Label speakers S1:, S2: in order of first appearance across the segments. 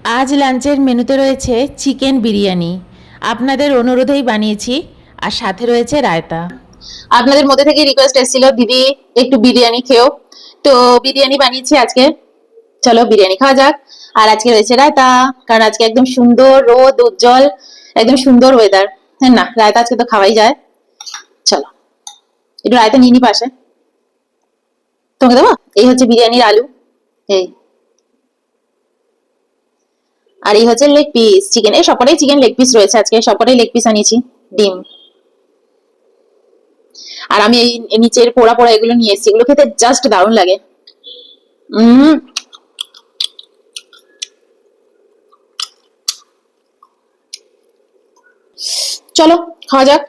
S1: আজ লাঞ্চের মেনুতে রয়েছে চিকেন বিরিয়ানি। আপনাদের অনুরোধেই বানিয়েছি, আর সাথে রয়েছে রায়তা।
S2: আপনাদের মধ্যে থেকে রিকোয়েস্ট এসেছিল দিদি একটু বিরিয়ানি খেও, তো বিরিয়ানি বানিয়েছি আজকে। চলো বিরিয়ানি খাওয়া যাক। আর আজকে রয়েছে রায়তা, কারণ আজকে একদম সুন্দর রোদ উজ্জ্বল, একদম সুন্দর ওয়েদার। হ্যাঁ না, রায়তা আজকে তো খাওয়াই যায়। চলো একটু রায়তা নিয়ে নি পাশে। তোমাকে দেবো। এই হচ্ছে বিরিয়ানির আলু, এই। আর এই হচ্ছে লেগ পিস চিকেন, এই সবকটাই চিকেন লেগ পিস রয়েছে আজকে, সবকটাই লেগ পিস আনিয়েছি। ডিম। আর আমি এই নিচের পোড়া পোড়া এগুলো নিয়ে এসেছি, এগুলো খেতে জাস্ট দারুণ লাগে। উম চলো খাওয়া যাক।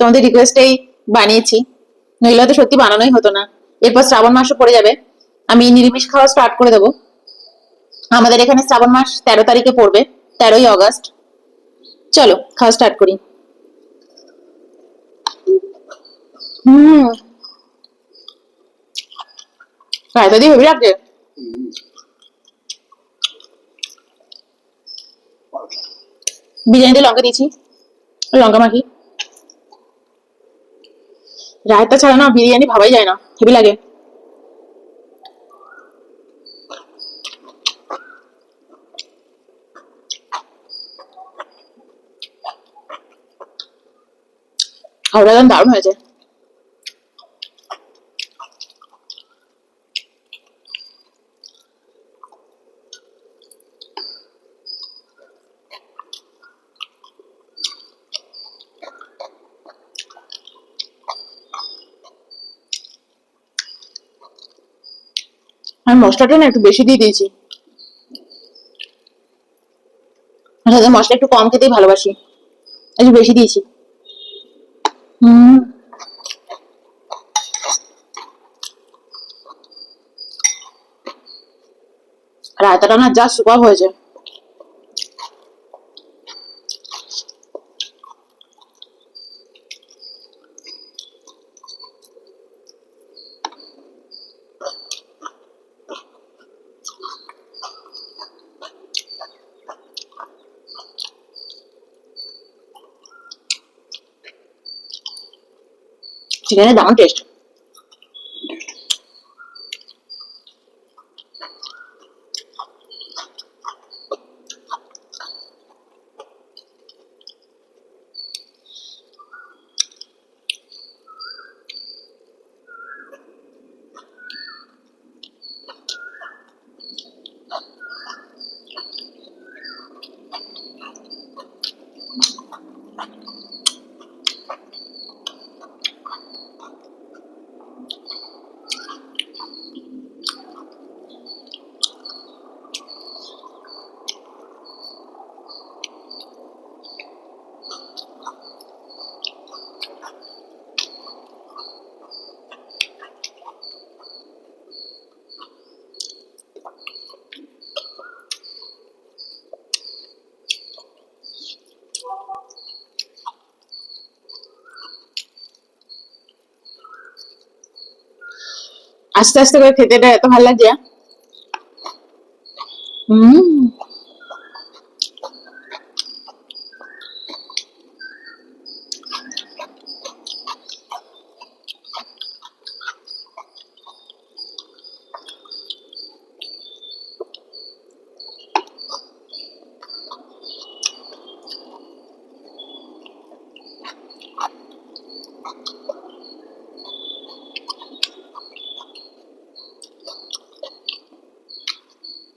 S2: তোমাদের রিকোয়েস্টেই বানিয়েছি, নইলে তো সত্যি বানানোই হতো না। এরপর শ্রাবণ মাসও পড়ে যাবে, আমি নিরামিষ খাওয়া স্টার্ট করে দেবো। আমাদের এখানে শ্রাবণ মাস 13 তারিখে পড়বে, 13ই আগস্ট। চলো খাওয়া স্টার্ট করি। হুম, রায়তা দিয়ে হেভি লাগছে। বিরিয়ানিতে লঙ্কা দিয়েছি, লঙ্কা মাখি। রায়তা ছাড়া না বিরিয়ানি ভাবাই যায় না, হেভি লাগে। খাওয়াটা দারুণ হয়েছে। আমি মশলাটা না একটু বেশি দিয়ে দিয়েছি, আসলে মশলা একটু কম খেতেই ভালোবাসি, একটু বেশি দিয়েছি। হুম, রায়তাটা না যা সুপার হয়েছে। চিকেনের দারুণ টেস্ট। আস্তে আস্তে করে খেতে এটা এত ভালো লাগছে। হুম,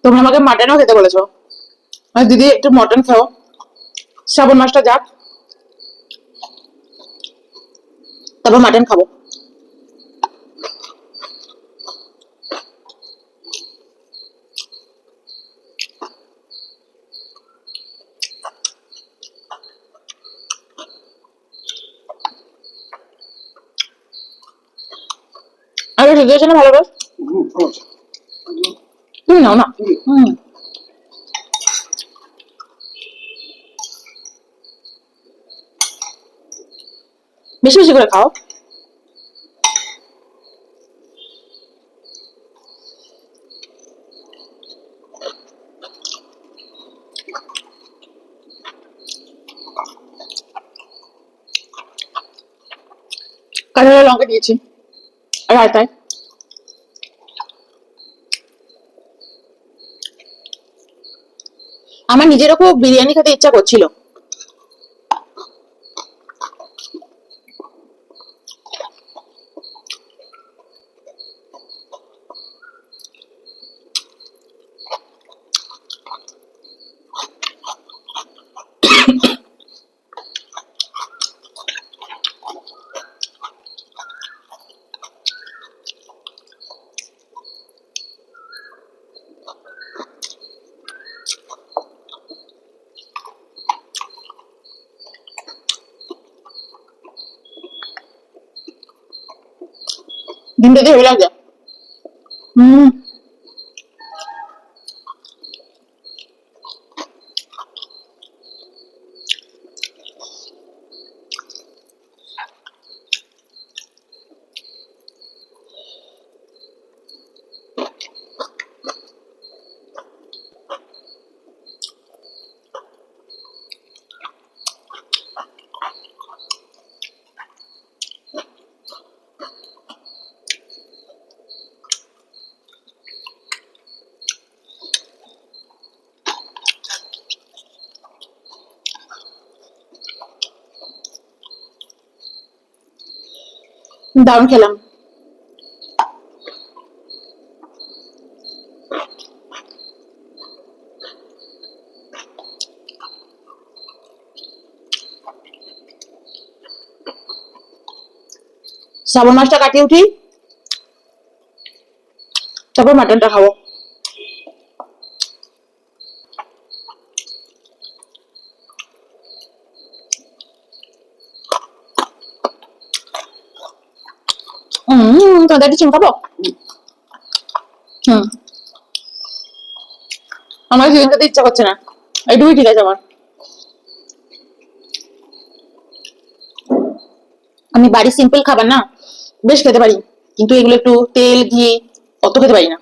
S2: তোমরা আমাকে মাটনও খেতে বলেছো, আর দিদি একটু মটন খাও, শ্রাবণ মাসটা যাক, তারপর মাটন খাবো। আরে ঠিক আছে না, ভালো করে তুমি নাও না। হুম, বেশি বেশি করে খাও। কাঁচা লঙ্কা দিয়েছি রায়তায়। আমার নিজেরও খুব বিরিয়ানি খেতে ইচ্ছা করছিল। ডিমটা দিয়ে হেভি লাগছে। হুম। দারুণ খেলাম। শ্রাবণ মাসটা কাটিয়ে উঠি, তারপর মাটনটা খাবো। তোমাদের একটু চিম খাবো। হুম। আমার চিকেন খেতে ইচ্ছা করছে না, এইটুকুই ঠিক আছে আমার। আমি বাড়ির সিম্পল খাবার না বেশ খেতে পারি, কিন্তু এগুলো একটু তেল ঘি অত খেতে পারি না।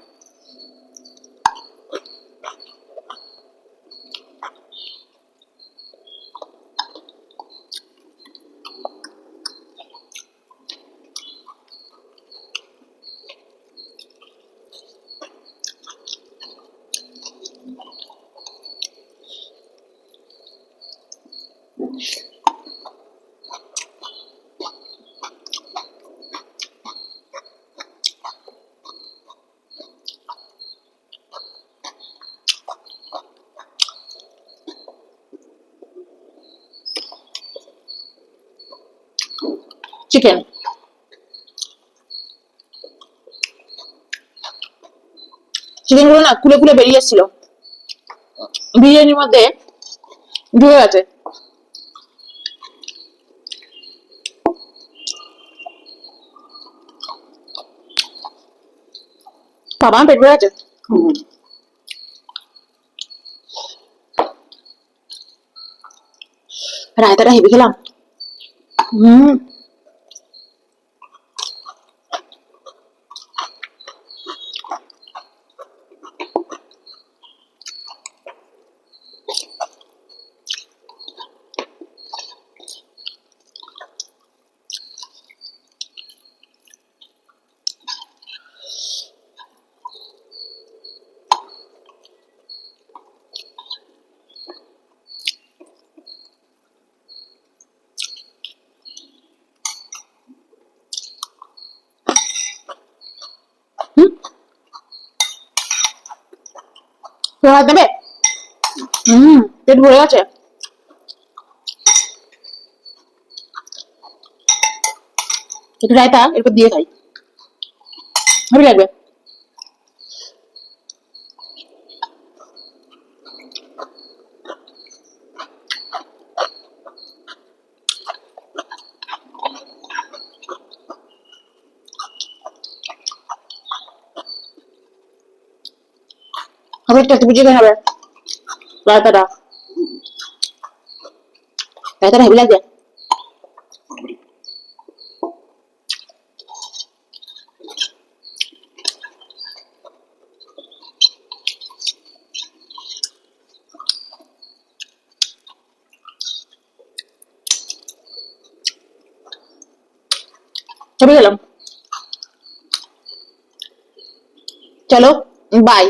S2: চিকেন চিকেন গুলো না খুলে খুলে বেরিয়ে এসেছিল, বিরিয়ানির মধ্যে ঢুকে গেছে। বাবা পেট ভরে আছে। রায়তাটা হেভি খেলাম। হম। তোমার দেবে। পেট ভরে গেছে। একটু রায়তা এরপর দিয়ে খাই, ভালো লাগবে। হবে একটু বুঝে খেয়ে হবে রায়তাটা। রায়তাটা হেভি লাগবে। চলে গেলাম। চলো বাই।